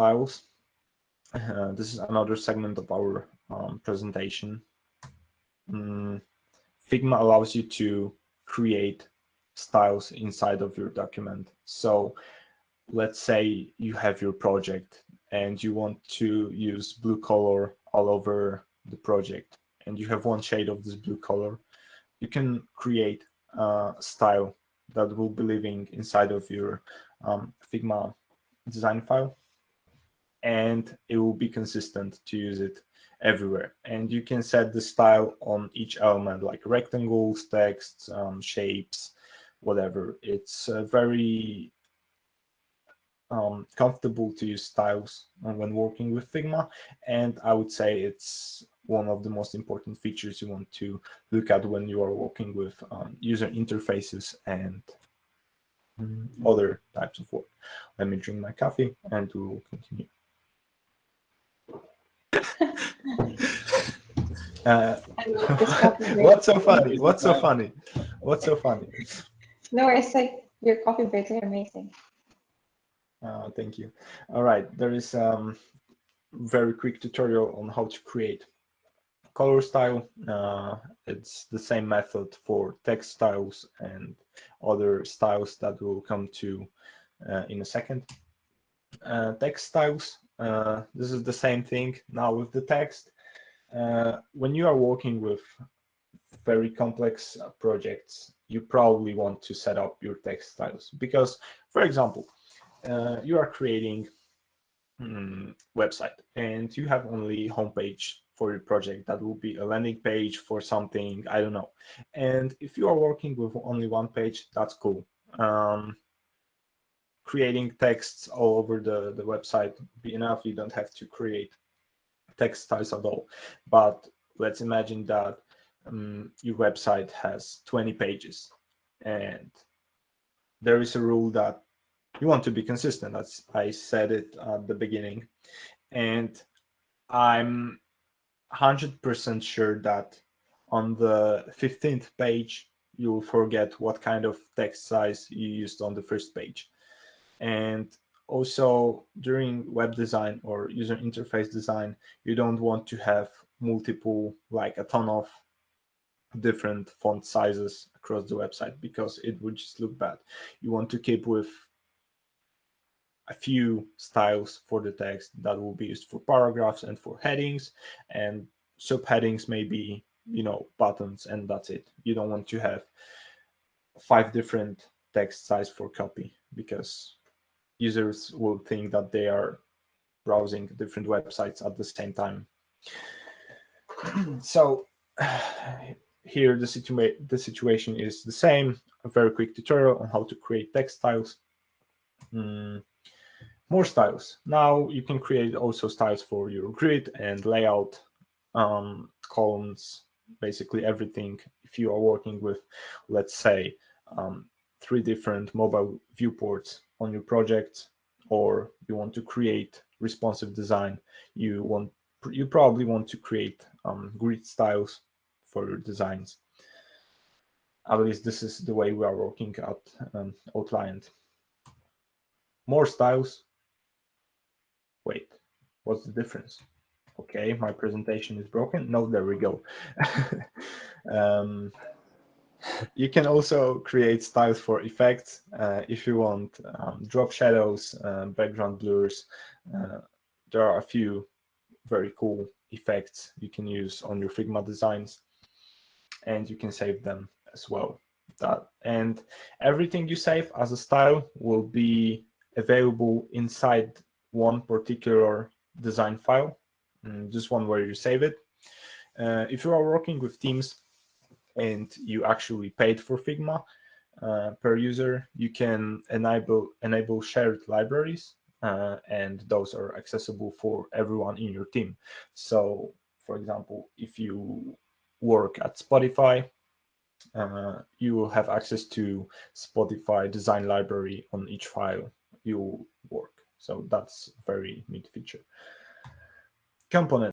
styles. This is another segment of our presentation. Figma allows you to create styles inside of your document. So let's say you have your project and you want to use blue color all over the project, and you have one shade of this blue color. You can create a style that will be living inside of your Figma design file, and it will be consistent to use it everywhere. And you can set the style on each element, like rectangles, texts, shapes, whatever. It's very comfortable to use styles when working with Figma, and I would say it's one of the most important features you want to look at when you are working with user interfaces and other types of work. Let me drink my coffee and we will continue. What's so funny? What's so funny? What's so funny? No, I said your coffee breaks are amazing. Thank you. All right, there is very quick tutorial on how to create color style. It's the same method for text styles and other styles that we'll come to in a second. Text styles, this is the same thing now with the text. When you are working with very complex projects, you probably want to set up your text styles because, for example, you are creating website and you have only homepage for your project. That will be a landing page for something, I don't know. And if you are working with only one page, that's cool. Creating texts all over the website would be enough. You don't have to create text styles at all. But let's imagine that your website has 20 pages and there is a rule that you want to be consistent, as I said it at the beginning. And I'm 100% sure that on the 15th page, you'll forget what kind of text size you used on the first page. And also during web design or user interface design, you don't want to have multiple, like a ton of different font sizes across the website because it would just look bad. You want to keep with a few styles for the text that will be used for paragraphs and for headings, and subheadings maybe, you know, buttons, and that's it. You don't want to have 5 different text size for copy because users will think that they are browsing different websites at the same time. So here the situation is the same. A very quick tutorial on how to create text styles. More styles. Now you can create also styles for your grid and layout, columns, basically everything. If you are working with, let's say, 3 different mobile viewports on your project, or you want to create responsive design, you probably want to create grid styles for your designs. At least this is the way we are working at Outliant. More styles. Wait, what's the difference? Okay, my presentation is broken. No, there we go. You can also create styles for effects if you want drop shadows, background blurs. There are a few very cool effects you can use on your Figma designs, and you can save them as well. And everything you save as a style will be available inside one particular design file, just one where you save it. If you are working with teams and you actually paid for Figma per user, you can enable shared libraries, and those are accessible for everyone in your team. So, for example, if you work at Spotify, you will have access to Spotify design library on each file you work. So that's a very neat feature. Component.